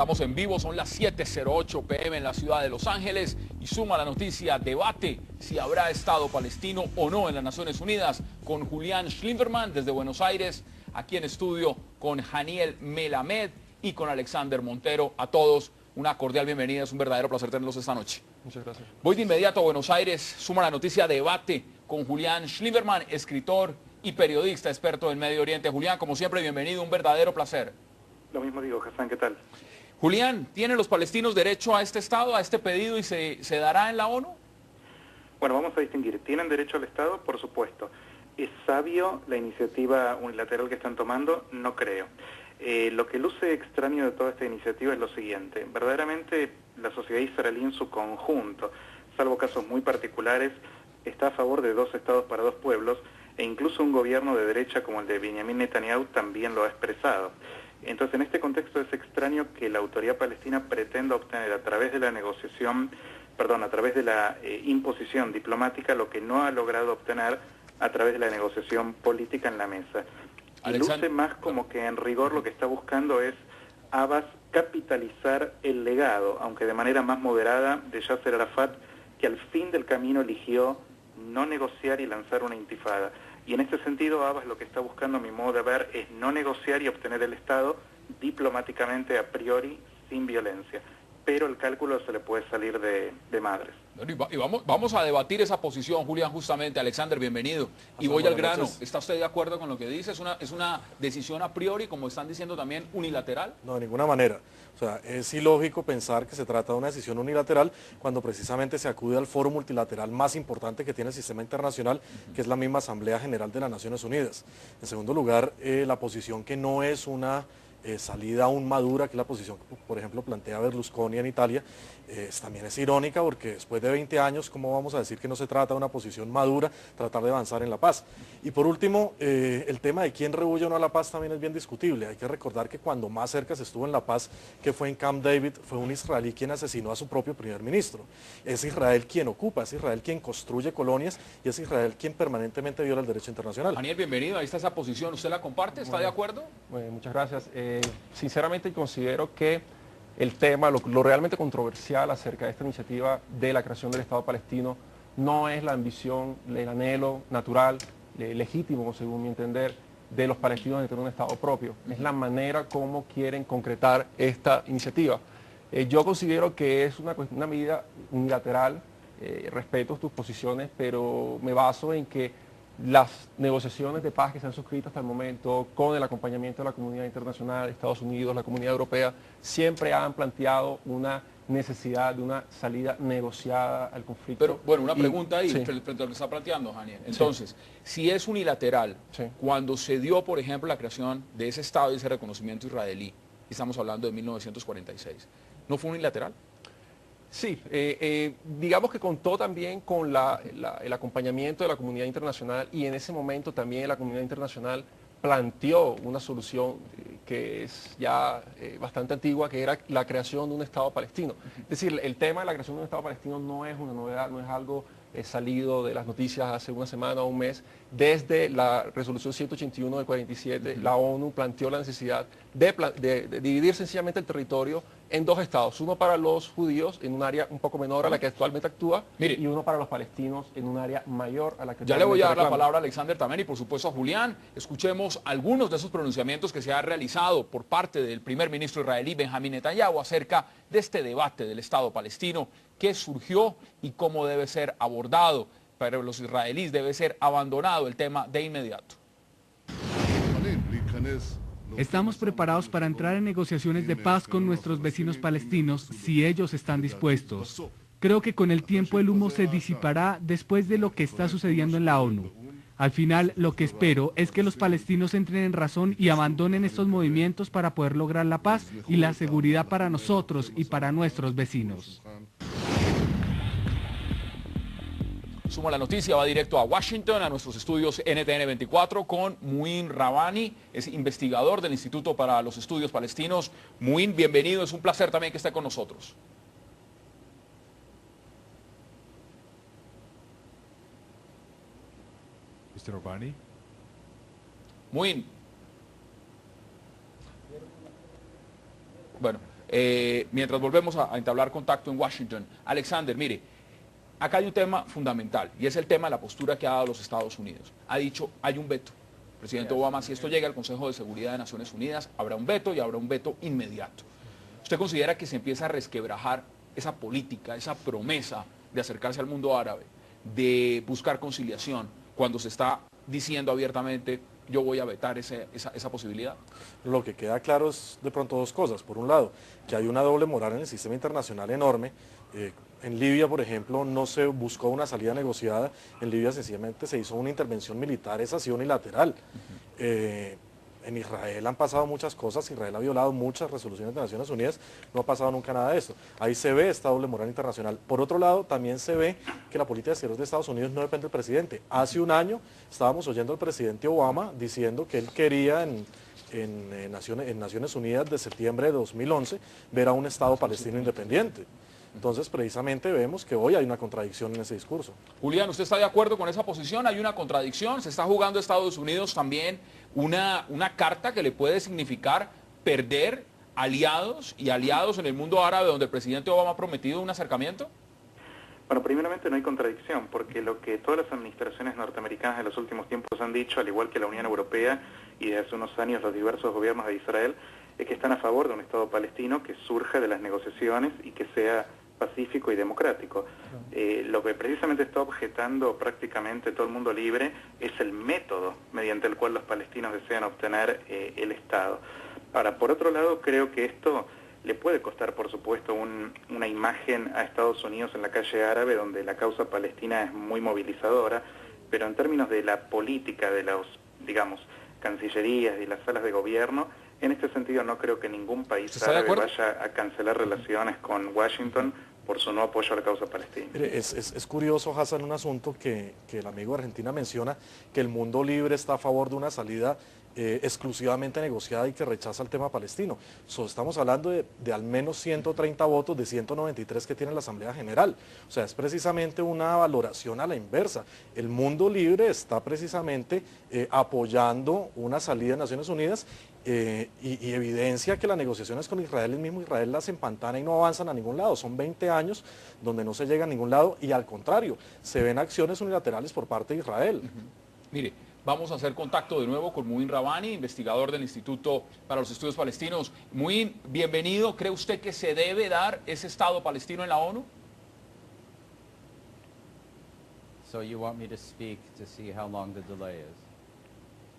Estamos en vivo, son las 7:08 p.m. en la ciudad de Los Ángeles y suma la noticia, debate si habrá Estado palestino o no en las Naciones Unidas, con Julián Schlinferman desde Buenos Aires, aquí en estudio con Haniel Melamed y con Alexander Montero. A todos una cordial bienvenida, es un verdadero placer tenerlos esta noche. Muchas gracias. Voy de inmediato a Buenos Aires, suma la noticia, debate con Julián Schlinferman, escritor y periodista experto en Medio Oriente. Julián, como siempre, bienvenido, un verdadero placer. Lo mismo digo, Hassan, ¿qué tal? Julián, ¿tienen los palestinos derecho a este Estado, a este pedido y se dará en la ONU? Bueno, vamos a distinguir. ¿Tienen derecho al Estado? Por supuesto. ¿Es sabio la iniciativa unilateral que están tomando? No creo. Lo que luce extraño de toda esta iniciativa es lo siguiente. Verdaderamente la sociedad israelí en su conjunto, salvo casos muy particulares, está a favor de 2 estados para 2 pueblos, e incluso un gobierno de derecha como el de Benjamin Netanyahu también lo ha expresado. Entonces, en este contexto es extraño que la autoridad palestina pretenda obtener a través de la negociación, a través de la imposición diplomática, lo que no ha logrado obtener a través de la negociación política en la mesa. Y luce más como que en rigor lo que está buscando es Abbas capitalizar el legado, aunque de manera más moderada, de Yasser Arafat, que al fin del camino eligió no negociar y lanzar una intifada. Y en este sentido, Abbas lo que está buscando, a mi modo de ver, es no negociar y obtener el Estado diplomáticamente a priori, sin violencia. Pero el cálculo se le puede salir de madres. Y vamos a debatir esa posición, Julián, justamente. Alexander, bienvenido. Y voy al grano. ¿Está usted de acuerdo con lo que dice? ¿Es una decisión a priori, como están diciendo también, unilateral? No, de ninguna manera. O sea, es ilógico pensar que se trata de una decisión unilateral cuando precisamente se acude al foro multilateral más importante que tiene el sistema internacional, que es la misma Asamblea General de las Naciones Unidas. En segundo lugar, la posición que no es una salida aún madura, que es la posición que, por ejemplo, plantea Berlusconi en Italia, también es irónica porque después de 20 años, ¿cómo vamos a decir que no se trata de una posición madura, tratar de avanzar en la paz? Y por último, el tema de quién rehuye o no a la paz también es bien discutible. Hay que recordar que cuando más cerca se estuvo en la paz, que fue en Camp David, fue un israelí quien asesinó a su propio primer ministro. Es Israel quien ocupa, es Israel quien construye colonias y es Israel quien permanentemente viola el derecho internacional. Daniel, bienvenido, ahí está esa posición. ¿Usted la comparte? ¿Está de acuerdo? Bueno, muchas gracias. Sinceramente considero que el tema, lo realmente controversial acerca de esta iniciativa de la creación del Estado palestino no es la ambición, el anhelo natural, legítimo, según mi entender, de los palestinos de tener un Estado propio. Es la manera como quieren concretar esta iniciativa. Yo considero que es una medida unilateral, respeto tus posiciones, pero me baso en que las negociaciones de paz que se han suscrito hasta el momento, con el acompañamiento de la comunidad internacional, Estados Unidos, la comunidad europea, siempre han planteado una necesidad de una salida negociada al conflicto. Pero bueno, una pregunta ahí, frente a lo que está planteando, Daniel. Entonces, si es unilateral, cuando se dio, por ejemplo, la creación de ese Estado y ese reconocimiento israelí, estamos hablando de 1946, ¿no fue unilateral? Sí, digamos que contó también con el acompañamiento de la comunidad internacional y en ese momento también la comunidad internacional planteó una solución que es ya bastante antigua, que era la creación de un Estado palestino. Es decir, el tema de la creación de un Estado palestino no es una novedad, no es algo salido de las noticias hace una semana o un mes. Desde la resolución 181 del 47, la ONU planteó la necesidad de dividir sencillamente el territorio en 2 estados, uno para los judíos en un área un poco menor a la que actualmente actúa, y uno para los palestinos en un área mayor a la que ya le voy a dar la palabra a Alexander también y por supuesto a Julián. Escuchemos algunos de esos pronunciamientos que se han realizado por parte del primer ministro israelí Benjamin Netanyahu acerca de este debate del Estado palestino, qué surgió y cómo debe ser abordado. Para los israelíes debe ser abandonado el tema de inmediato. Estamos preparados para entrar en negociaciones de paz con nuestros vecinos palestinos si ellos están dispuestos. Creo que con el tiempo el humo se disipará después de lo que está sucediendo en la ONU. Al final, lo que espero es que los palestinos entren en razón y abandonen estos movimientos para poder lograr la paz y la seguridad para nosotros y para nuestros vecinos. Suma la noticia, va directo a Washington, a nuestros estudios NTN 24 con Muin Rabani, es investigador del Instituto para los Estudios Palestinos. Muin, bienvenido, es un placer también que esté con nosotros. Mr. Rabani. Muin. Bueno, mientras volvemos a entablar contacto en Washington. Alexander, mire, acá hay un tema fundamental y es el tema de la postura que ha dado los Estados Unidos. Ha dicho, hay un veto. Presidente Obama, si esto llega al Consejo de Seguridad de Naciones Unidas, habrá un veto y habrá un veto inmediato. ¿Usted considera que se empieza a resquebrajar esa política, esa promesa de acercarse al mundo árabe, de buscar conciliación, cuando se está diciendo abiertamente, yo voy a vetar esa posibilidad? Lo que queda claro es de pronto dos cosas. Por un lado, que hay una doble moral en el sistema internacional enorme. En Libia, por ejemplo, no se buscó una salida negociada. En Libia sencillamente se hizo una intervención militar, esa sí unilateral. En Israel han pasado muchas cosas, Israel ha violado muchas resoluciones de Naciones Unidas, no ha pasado nunca nada de esto. Ahí se ve esta doble moral internacional. Por otro lado, también se ve que la política exterior de Estados Unidos no depende del presidente. Hace un año estábamos oyendo al presidente Obama diciendo que él quería en Naciones Unidas de septiembre de 2011 ver a un Estado palestino independiente. Entonces, precisamente vemos que hoy hay una contradicción en ese discurso. Julián, ¿usted está de acuerdo con esa posición? ¿Hay una contradicción? ¿Se está jugando Estados Unidos también una carta que le puede significar perder aliados y aliados en el mundo árabe donde el presidente Obama ha prometido un acercamiento? Bueno, primeramente no hay contradicción, porque lo que todas las administraciones norteamericanas de los últimos tiempos han dicho, al igual que la Unión Europea y desde hace unos años los diversos gobiernos de Israel, es que están a favor de un Estado palestino que surja de las negociaciones y que sea pacífico y democrático. Lo que precisamente está objetando prácticamente todo el mundo libre es el método mediante el cual los palestinos desean obtener el Estado. Ahora, por otro lado, creo que esto le puede costar, por supuesto, una imagen a Estados Unidos en la calle árabe, donde la causa palestina es muy movilizadora, pero en términos de la política de los, digamos, cancillerías y las salas de gobierno, en este sentido no creo que ningún país árabe vaya a cancelar relaciones con Washington por su no apoyo a la causa palestina. Es curioso, Hassan, un asunto que el amigo de Argentina menciona, que el mundo libre está a favor de una salida exclusivamente negociada y que rechaza el tema palestino. Estamos hablando de al menos 130 votos de 193 que tiene la Asamblea General. O sea, es precisamente una valoración a la inversa. El mundo libre está precisamente apoyando una salida de Naciones Unidas y evidencia que las negociaciones con Israel, el mismo Israel las empantana y no avanzan a ningún lado. Son 20 años donde no se llega a ningún lado y al contrario, se ven acciones unilaterales por parte de Israel. Mire, vamos a hacer contacto de nuevo con Muin Rabani, investigador del Instituto para los Estudios Palestinos. Muin, bienvenido. ¿Cree usted que se debe dar ese Estado palestino en la ONU? So you want me to speak to see how long the delay is?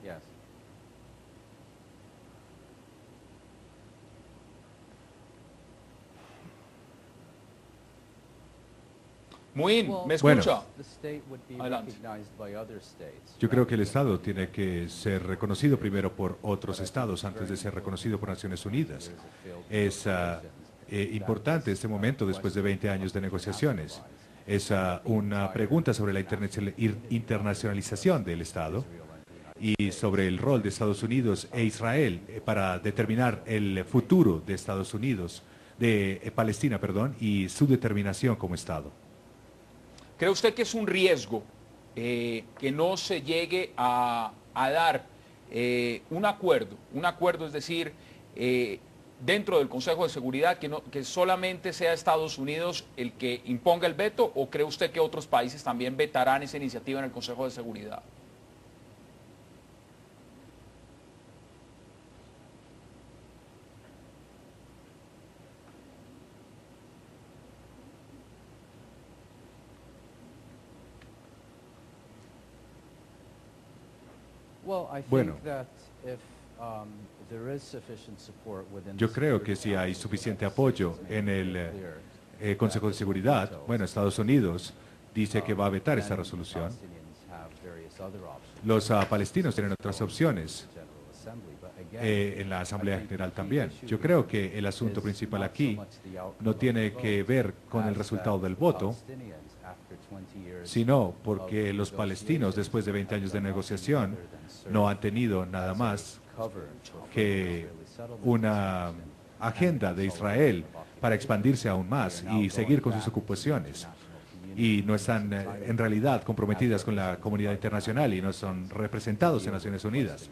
Yes. Muin, ¿me escucha? Bueno, Adelante. Yo creo que el Estado tiene que ser reconocido primero por otros estados antes de ser reconocido por Naciones Unidas. Es importante este momento después de 20 años de negociaciones. Es una pregunta sobre la internacionalización del Estado y sobre el rol de Estados Unidos e Israel para determinar el futuro de Estados Unidos, de Palestina, perdón, y su determinación como Estado. ¿Cree usted que es un riesgo que no se llegue a dar un acuerdo, es decir, dentro del Consejo de Seguridad, que solamente sea Estados Unidos el que imponga el veto, o cree usted que otros países también vetarán esa iniciativa en el Consejo de Seguridad? Bueno, yo creo que si hay suficiente apoyo en el Consejo de Seguridad, bueno, Estados Unidos dice que va a vetar esta resolución. Los palestinos tienen otras opciones en la Asamblea General también. Yo creo que el asunto principal aquí no tiene que ver con el resultado del voto, sino porque los palestinos, después de 20 años de negociación, no han tenido nada más que una agenda de Israel para expandirse aún más y seguir con sus ocupaciones. Y no están en realidad comprometidas con la comunidad internacional y no son representados en Naciones Unidas.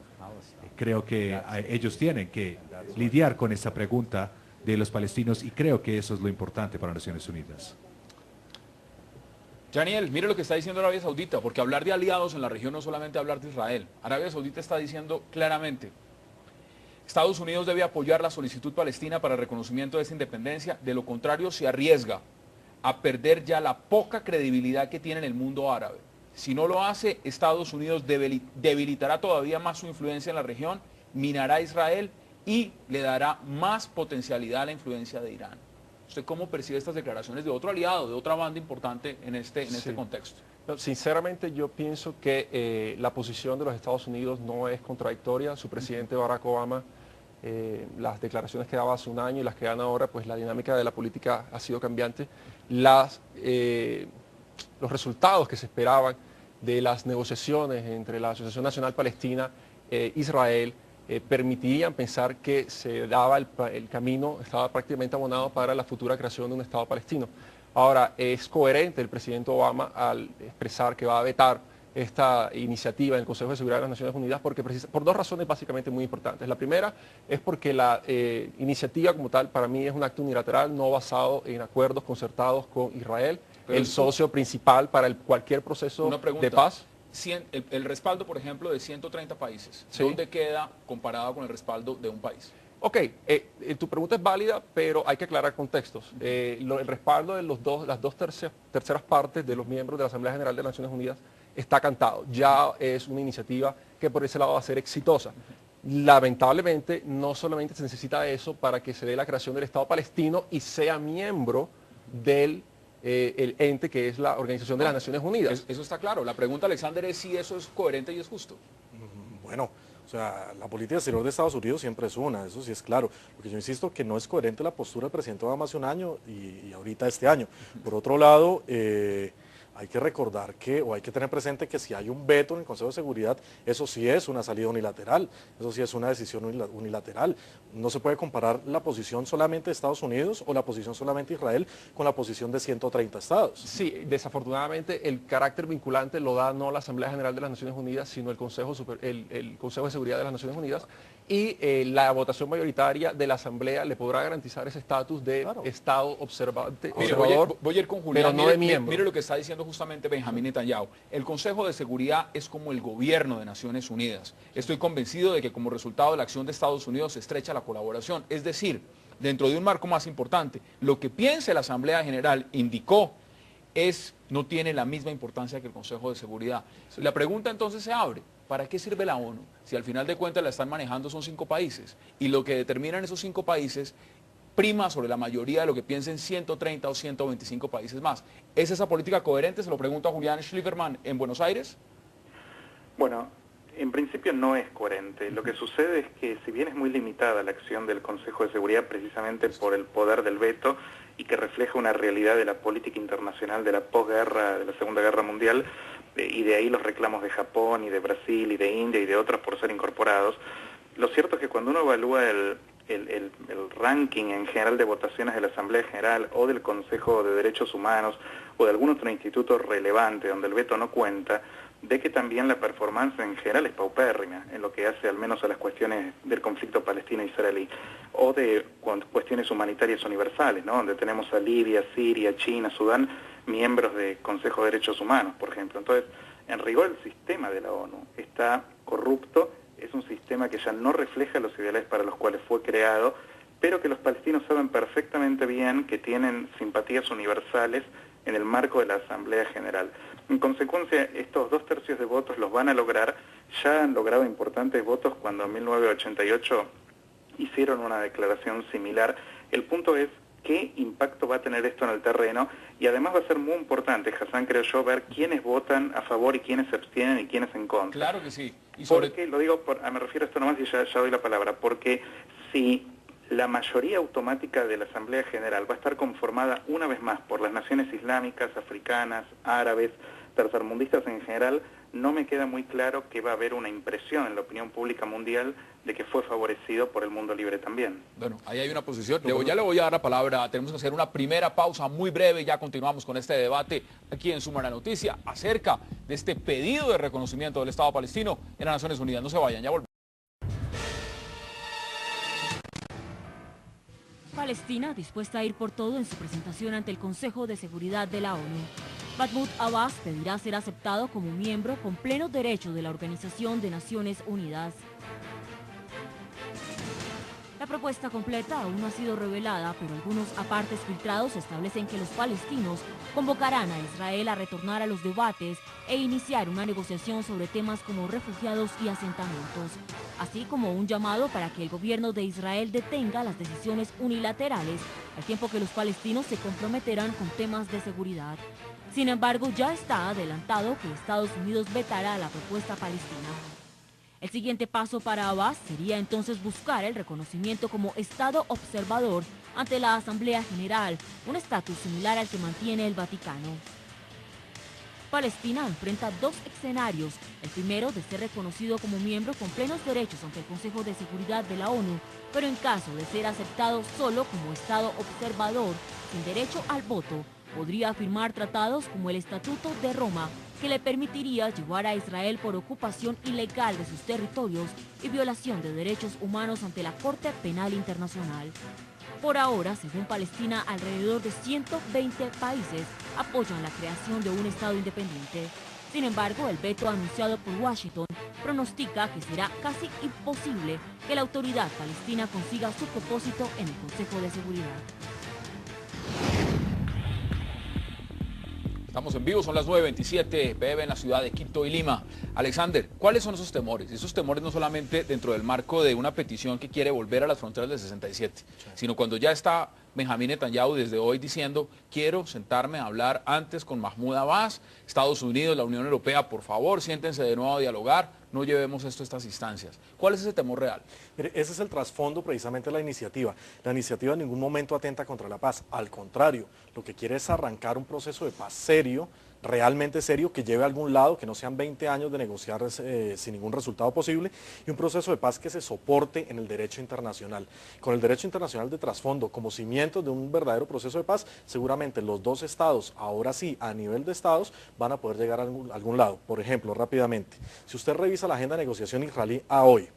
Creo que ellos tienen que lidiar con esa pregunta de los palestinos, y creo que eso es lo importante para Naciones Unidas. Daniel, mire lo que está diciendo Arabia Saudita, porque hablar de aliados en la región no es solamente hablar de Israel. Arabia Saudita está diciendo claramente: Estados Unidos debe apoyar la solicitud palestina para el reconocimiento de esa independencia, de lo contrario se arriesga a perder ya la poca credibilidad que tiene en el mundo árabe. Si no lo hace, Estados Unidos debilitará todavía más su influencia en la región, minará a Israel y le dará más potencialidad a la influencia de Irán. ¿Usted cómo percibe estas declaraciones de otro aliado, de otra banda importante en este contexto? No, sinceramente yo pienso que la posición de los Estados Unidos no es contradictoria. Su presidente Barack Obama, las declaraciones que daba hace un año y las que dan ahora, pues la dinámica de la política ha sido cambiante. Los resultados que se esperaban de las negociaciones entre la Asociación Nacional Palestina e Israel permitirían pensar que se daba el camino, estaba prácticamente abonado para la futura creación de un Estado palestino. Ahora, es coherente el presidente Obama al expresar que va a vetar esta iniciativa en el Consejo de Seguridad de las Naciones Unidas por dos razones básicamente muy importantes. La primera es porque la iniciativa como tal para mí es un acto unilateral no basado en acuerdos concertados con Israel, el socio principal para cualquier proceso de paz. El respaldo, por ejemplo, de 130 países, Sí. ¿dónde queda comparado con el respaldo de un país? Ok, tu pregunta es válida, pero hay que aclarar contextos. El respaldo de las dos terceras partes de los miembros de la Asamblea General de las Naciones Unidas está cantado. Ya es una iniciativa que por ese lado va a ser exitosa. Lamentablemente, no solamente se necesita eso para que se dé la creación del Estado palestino y sea miembro del el ente que es la Organización de las Naciones Unidas. Eso está claro. La pregunta, Alexander, es si eso es coherente y es justo. Bueno, o sea, la política exterior de Estados Unidos siempre es una, eso sí es claro. Porque yo insisto que no es coherente la postura del presidente Obama hace un año y ahorita este año. Por otro lado, hay que recordar o hay que tener presente que si hay un veto en el Consejo de Seguridad, eso sí es una salida unilateral, eso sí es una decisión unilateral. No se puede comparar la posición solamente de Estados Unidos o la posición solamente de Israel con la posición de 130 estados. Sí, desafortunadamente el carácter vinculante lo da no la Asamblea General de las Naciones Unidas, sino el Consejo de Seguridad de las Naciones Unidas, y la votación mayoritaria de la Asamblea le podrá garantizar ese estatus de Estado observador, voy a ir con Julián, pero no de miembro. Mire lo que está diciendo justamente Benjamín Netanyahu. El Consejo de Seguridad es como el gobierno de Naciones Unidas. Estoy convencido de que como resultado de la acción de Estados Unidos se estrecha la colaboración. Es decir, dentro de un marco más importante, lo que piense la Asamblea General indicó no tiene la misma importancia que el Consejo de Seguridad. La pregunta entonces se abre: ¿para qué sirve la ONU si al final de cuentas la están manejando son 5 países? Y lo que determinan esos 5 países prima sobre la mayoría de lo que piensen 130 o 125 países más. ¿Es esa política coherente? Se lo pregunto a Julián Schlieferman en Buenos Aires. Bueno, en principio no es coherente. Lo que sucede es que si bien es muy limitada la acción del Consejo de Seguridad precisamente por el poder del veto y que refleja una realidad de la política internacional de la posguerra, de la Segunda Guerra Mundial, y de ahí los reclamos de Japón y de Brasil y de India y de otros por ser incorporados, lo cierto es que cuando uno evalúa el ranking en general de votaciones de la Asamblea General o del Consejo de Derechos Humanos o de algún otro instituto relevante donde el veto no cuenta, ve que también la performance en general es paupérrima en lo que hace al menos a las cuestiones del conflicto palestino-israelí o de cuestiones humanitarias universales, ¿no? Donde tenemos a Libia, Siria, China, Sudán, miembros del Consejo de Derechos Humanos, por ejemplo. Entonces, en rigor el sistema de la ONU está corrupto, es un sistema que ya no refleja los ideales para los cuales fue creado, pero que los palestinos saben perfectamente bien que tienen simpatías universales en el marco de la Asamblea General. En consecuencia, estos 2/3 de votos los van a lograr. Ya han logrado importantes votos cuando en 1988 hicieron una declaración similar. El punto es qué impacto va a tener esto en el terreno, y además va a ser muy importante, Hassan, creo yo, ver quiénes votan a favor y quiénes se abstienen y quiénes en contra. Claro que sí. Porque, lo digo, me refiero a esto nomás y ya doy la palabra, porque si la mayoría automática de la Asamblea General va a estar conformada una vez más por las naciones islámicas, africanas, árabes, tercermundistas en general, no me queda muy claro que va a haber una impresión en la opinión pública mundial de que fue favorecido por el mundo libre también. Bueno, ahí hay una posición. Ya le voy a dar la palabra. Tenemos que hacer una primera pausa muy breve y ya continuamos con este debate aquí en Suma la Noticia acerca de este pedido de reconocimiento del Estado palestino en las Naciones Unidas. No se vayan, ya volvemos. Palestina dispuesta a ir por todo en su presentación ante el Consejo de Seguridad de la ONU. Mahmoud Abbas pedirá ser aceptado como miembro con pleno derecho de la Organización de Naciones Unidas. La propuesta completa aún no ha sido revelada, pero algunos apartes filtrados establecen que los palestinos convocarán a Israel a retornar a los debates e iniciar una negociación sobre temas como refugiados y asentamientos, así como un llamado para que el gobierno de Israel detenga las decisiones unilaterales, al tiempo que los palestinos se comprometerán con temas de seguridad. Sin embargo, ya está adelantado que Estados Unidos vetará la propuesta palestina. El siguiente paso para Abbas sería entonces buscar el reconocimiento como Estado observador ante la Asamblea General, un estatus similar al que mantiene el Vaticano. Palestina enfrenta dos escenarios, el primero de ser reconocido como miembro con plenos derechos ante el Consejo de Seguridad de la ONU, pero en caso de ser aceptado solo como Estado observador, sin derecho al voto, podría firmar tratados como el Estatuto de Roma, que le permitiría llevar a Israel por ocupación ilegal de sus territorios y violación de derechos humanos ante la Corte Penal Internacional. Por ahora, según Palestina, alrededor de 120 países apoyan la creación de un Estado independiente. Sin embargo, el veto anunciado por Washington pronostica que será casi imposible que la autoridad palestina consiga su propósito en el Consejo de Seguridad. Estamos en vivo, son las 9:27 pm en la ciudad de Quito y Lima. Alexander, ¿cuáles son esos temores? Esos temores no solamente dentro del marco de una petición que quiere volver a las fronteras del 67, sino cuando ya está Benjamín Netanyahu desde hoy diciendo, quiero sentarme a hablar antes con Mahmoud Abbas, Estados Unidos, la Unión Europea, por favor, siéntense de nuevo a dialogar, no llevemos esto a estas instancias. ¿Cuál es ese temor real? Mire, ese es el trasfondo precisamente de la iniciativa. La iniciativa en ningún momento atenta contra la paz, al contrario, lo que quiere es arrancar un proceso de paz serio, realmente serio, que lleve a algún lado, que no sean 20 años de negociar sin ningún resultado posible, y un proceso de paz que se soporte en el derecho internacional. Con el derecho internacional de trasfondo como cimientos de un verdadero proceso de paz, seguramente los dos estados, ahora sí, a nivel de estados, van a poder llegar a algún lado. Por ejemplo, rápidamente, si usted revisa la agenda de negociación israelí a hoy,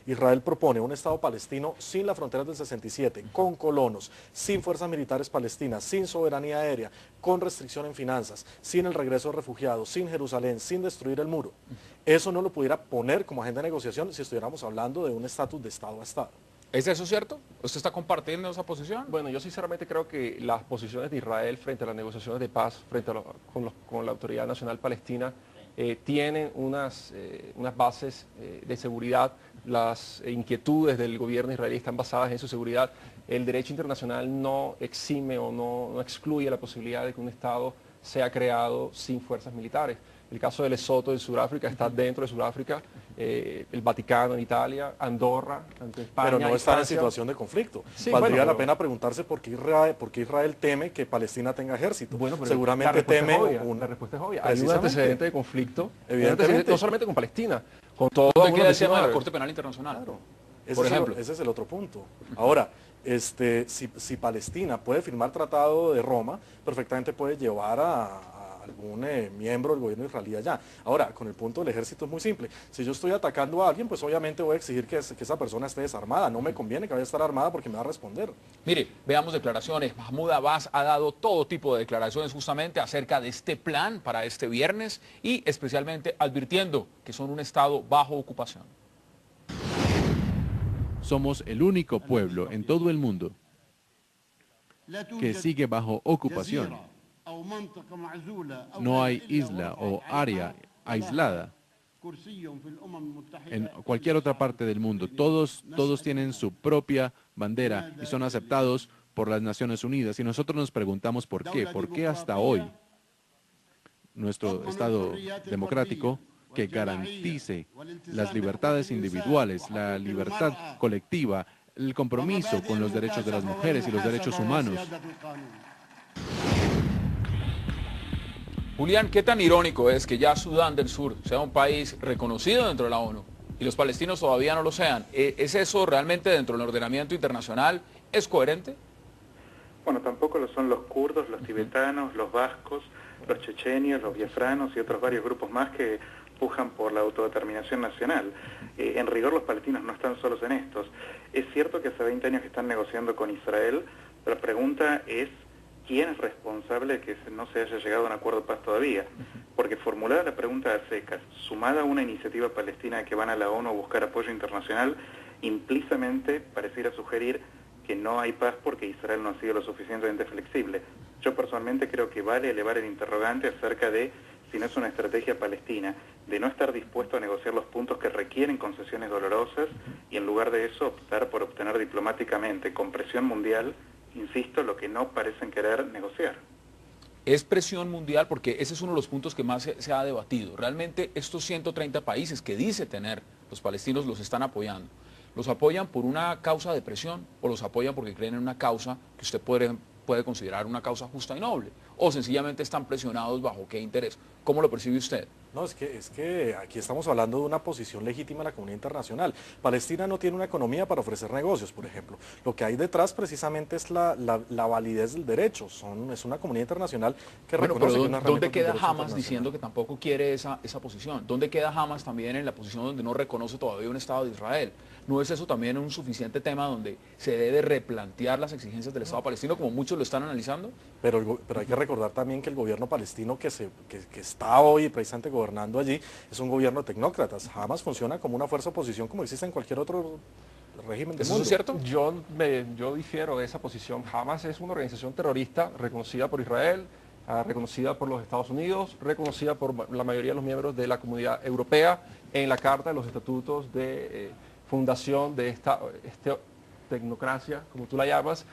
Israel propone un Estado palestino sin las fronteras del 67, con colonos, sin fuerzas militares palestinas, sin soberanía aérea, con restricción en finanzas, sin el regreso de refugiados, sin Jerusalén, sin destruir el muro. Eso no lo pudiera poner como agenda de negociación si estuviéramos hablando de un estatus de Estado a Estado. ¿Es eso cierto? ¿Usted está compartiendo esa posición? Bueno, yo sinceramente creo que las posiciones de Israel frente a las negociaciones de paz, frente a con la Autoridad Nacional Palestina, tienen unas bases de seguridad. Las inquietudes del gobierno israelí están basadas en su seguridad. El derecho internacional no exime o no excluye la posibilidad de que un Estado sea creado sin fuerzas militares. El caso de Lesoto en Sudáfrica está dentro de Sudáfrica, el Vaticano en Italia, Andorra, ante España. Pero no está Francia. en situación de conflicto. Sí, Valdría bueno, la pena preguntarse por qué Israel teme que Palestina tenga ejército. Bueno, pero seguramente teme la respuesta es obvia. Hay un antecedente de conflicto, evidentemente, no solamente con Palestina, con todo ¿Qué quiere decir de la Corte Penal Internacional? Claro. Por ejemplo. Ese es el otro punto. Ahora, si Palestina puede firmar Tratado de Roma, perfectamente puede llevar a algún miembro del gobierno israelí allá. Ahora, con el punto del ejército es muy simple. Si yo estoy atacando a alguien, pues obviamente voy a exigir que esa persona esté desarmada. No me conviene que vaya a estar armada porque me va a responder. Mire, veamos declaraciones. Mahmoud Abbas ha dado todo tipo de declaraciones justamente acerca de este plan para este viernes y especialmente advirtiendo que son un Estado bajo ocupación. Somos el único pueblo en todo el mundo que sigue bajo ocupación. No hay isla o área aislada en cualquier otra parte del mundo. Todos tienen su propia bandera y son aceptados por las Naciones Unidas. Y nosotros nos preguntamos por qué. ¿Por qué hasta hoy nuestro Estado democrático, que garantice las libertades individuales, la libertad colectiva, el compromiso con los derechos de las mujeres y los derechos humanos? Julián, ¿qué tan irónico es que ya Sudán del Sur sea un país reconocido dentro de la ONU y los palestinos todavía no lo sean? ¿Es eso realmente dentro del ordenamiento internacional? ¿Es coherente? Bueno, tampoco lo son los kurdos, los tibetanos, los vascos, los chechenios, los biafranos y otros varios grupos más que pujan por la autodeterminación nacional. En rigor los palestinos no están solos en estos. Es cierto que hace 20 años que están negociando con Israel, pero la pregunta es ¿quién es responsable de que no se haya llegado a un acuerdo de paz todavía? Porque formulada la pregunta a secas, sumada a una iniciativa palestina que van a la ONU a buscar apoyo internacional, implícitamente pareciera sugerir que no hay paz porque Israel no ha sido lo suficientemente flexible. Yo personalmente creo que vale elevar el interrogante acerca de si no es una estrategia palestina de no estar dispuesto a negociar los puntos que requieren concesiones dolorosas y en lugar de eso optar por obtener diplomáticamente, con presión mundial, insisto, lo que no parecen querer negociar. Es presión mundial porque ese es uno de los puntos que más se ha debatido. Realmente estos 130 países que dice tener los palestinos los están apoyando. ¿Los apoyan por una causa de presión o los apoyan porque creen en una causa que usted puede considerar una causa justa y noble? ¿O sencillamente están presionados bajo qué interés? ¿Cómo lo percibe usted? No, es que aquí estamos hablando de una posición legítima de la comunidad internacional. Palestina no tiene una economía para ofrecer negocios, por ejemplo. Lo que hay detrás precisamente es la validez del derecho. Es una comunidad internacional que reconoce que una ¿dónde queda Hamas diciendo que tampoco quiere esa posición? ¿Dónde queda Hamas también en la posición donde no reconoce todavía un Estado de Israel? ¿No es eso también un suficiente tema donde se debe replantear las exigencias del Estado palestino como muchos lo están analizando? Pero hay que recordar también que el gobierno palestino que está hoy precisamente gobernando allí es un gobierno de tecnócratas. Hamas funciona como una fuerza de oposición como existe en cualquier otro régimen del mundo. ¿Eso es cierto? Yo difiero de esa posición. Hamas es una organización terrorista reconocida por Israel, reconocida por los Estados Unidos, reconocida por la mayoría de los miembros de la comunidad europea en la Carta de los Estatutos de fundación de esta tecnocracia, como tú la llamas.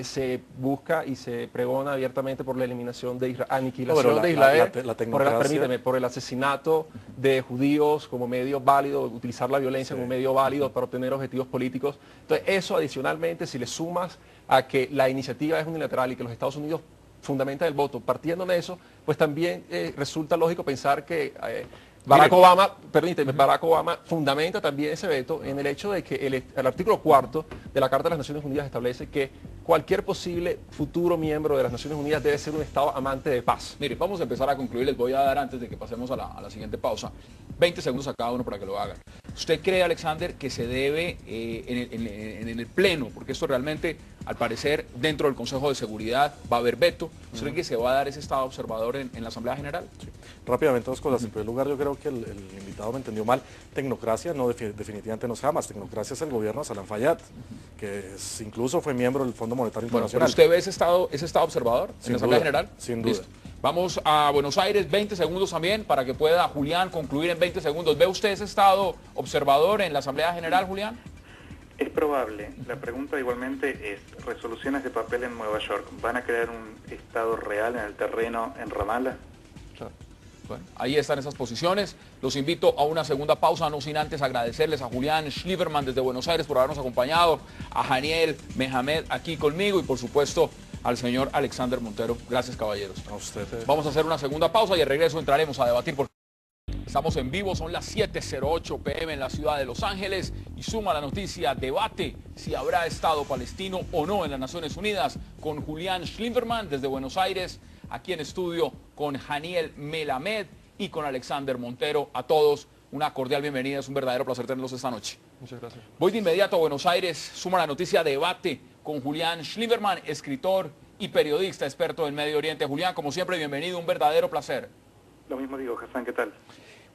Se busca y se pregona abiertamente por la eliminación de Israel, aniquilación de Israel, por el asesinato de judíos como medio válido, utilizar la violencia como medio válido para obtener objetivos políticos. Entonces eso adicionalmente, si le sumas a que la iniciativa es unilateral y que los Estados Unidos fundamentan el voto partiendo de eso, pues también resulta lógico pensar que Barack Obama fundamenta también ese veto en el hecho de que el artículo 4 de la Carta de las Naciones Unidas establece que cualquier posible futuro miembro de las Naciones Unidas debe ser un Estado amante de paz. Mire, vamos a empezar a concluir, les voy a dar antes de que pasemos a la siguiente pausa, 20 segundos a cada uno para que lo hagan. ¿Usted cree, Alexander, que se debe en el Pleno, porque esto realmente, al parecer, dentro del Consejo de Seguridad va a haber veto, ¿usted cree que se va a dar ese Estado observador en la Asamblea General? Sí. Rápidamente dos cosas. En primer lugar, yo creo que el invitado me entendió mal. Tecnocracia definitivamente no es Hamas. Tecnocracia es el gobierno de Salam Fayyad, que incluso fue miembro del Fondo Monetario Internacional. ¿Pero usted ve ese Estado observador en la Asamblea General? Sin duda. Listo. Vamos a Buenos Aires, 20 segundos también, para que pueda Julián concluir en 20 segundos. ¿Ve usted ese Estado observador en la Asamblea General, Julián? Es probable. La pregunta igualmente es, resoluciones de papel en Nueva York, ¿van a crear un Estado real en el terreno en Ramallah? Bueno, ahí están esas posiciones. Los invito a una segunda pausa, no sin antes agradecerles a Julián Schlieverman desde Buenos Aires por habernos acompañado, a Haniel Mehamed aquí conmigo y por supuesto al señor Alexander Montero. Gracias, caballeros. A usted. Vamos a hacer una segunda pausa y al regreso entraremos a debatir. Estamos en vivo, son las 7:08 p.m. en la ciudad de Los Ángeles y suma la noticia, debate si habrá Estado palestino o no en las Naciones Unidas, con Julián Schlieverman desde Buenos Aires, aquí en estudio con Haniel Melamed y con Alexander Montero. A todos una cordial bienvenida, es un verdadero placer tenerlos esta noche. Muchas gracias. Voy de inmediato a Buenos Aires, suma la noticia, debate con Julián Schlieverman, escritor y periodista experto en Medio Oriente. Julián, como siempre, bienvenido, un verdadero placer. Lo mismo digo, Hassan, ¿qué tal?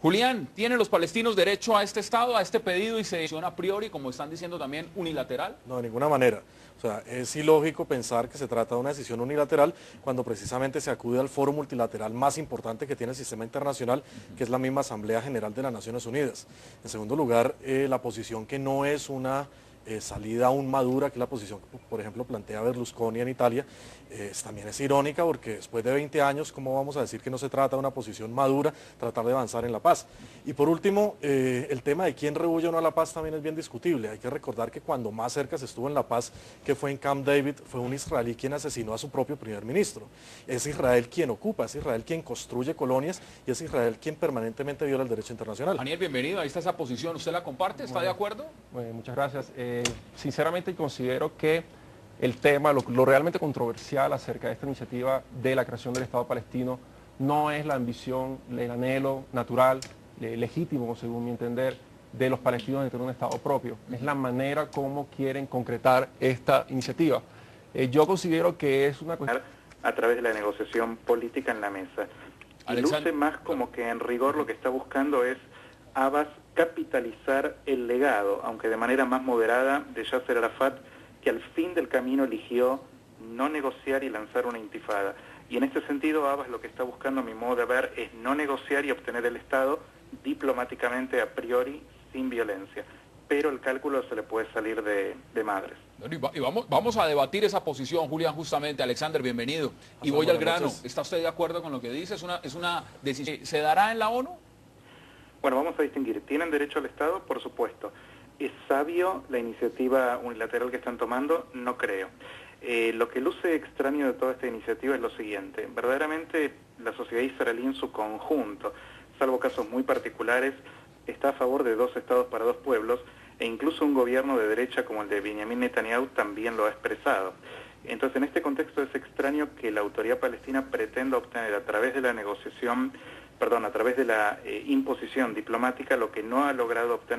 Julián, ¿tienen los palestinos derecho a este Estado, a este pedido y sedición a priori, como están diciendo también, unilateral? No, de ninguna manera. O sea, es ilógico pensar que se trata de una decisión unilateral cuando precisamente se acude al foro multilateral más importante que tiene el sistema internacional, que es la misma Asamblea General de las Naciones Unidas. En segundo lugar, la posición que no es una salida aún madura, que es la posición que, por ejemplo, plantea Berlusconi en Italia, también es irónica porque después de 20 años, ¿cómo vamos a decir que no se trata de una posición madura, tratar de avanzar en la paz? Y por último, el tema de quién rehuye o no a la paz también es bien discutible. Hay que recordar que cuando más cerca se estuvo en la paz, que fue en Camp David, fue un israelí quien asesinó a su propio primer ministro. Es Israel quien ocupa, es Israel quien construye colonias y es Israel quien permanentemente viola el derecho internacional. Daniel, bienvenido, ahí está esa posición. ¿Usted la comparte? ¿Está de acuerdo? Bueno, muchas gracias. Sinceramente considero que el tema, lo realmente controversial acerca de esta iniciativa de la creación del Estado palestino no es la ambición, el anhelo natural legítimo, según mi entender, de los palestinos de tener un Estado propio. Es la manera como quieren concretar esta iniciativa. Yo considero que es una cuestión... A través de la negociación política en la mesa. Y luce más como que en rigor lo que está buscando es Abbas capitalizar el legado, aunque de manera más moderada, de Yasser Arafat, que al fin del camino eligió no negociar y lanzar una intifada. Y en este sentido, Abbas lo que está buscando, a mi modo de ver, es no negociar y obtener el Estado diplomáticamente a priori, sin violencia. Pero el cálculo se le puede salir de madres. Y vamos a debatir esa posición, Julián, justamente. Alexander, bienvenido. Y voy al grano. ¿Está usted de acuerdo con lo que dice? ¿Es una decisión? ¿Se dará en la ONU? Bueno, vamos a distinguir. ¿Tienen derecho al Estado? Por supuesto. ¿Es sabio la iniciativa unilateral que están tomando? No creo. Lo que luce extraño de toda esta iniciativa es lo siguiente. Verdaderamente la sociedad israelí en su conjunto, salvo casos muy particulares, está a favor de 2 estados para 2 pueblos, e incluso un gobierno de derecha como el de Benjamin Netanyahu también lo ha expresado. Entonces, en este contexto es extraño que la autoridad palestina pretenda obtener a través de la negociación, a través de la imposición diplomática, lo que no ha logrado obtener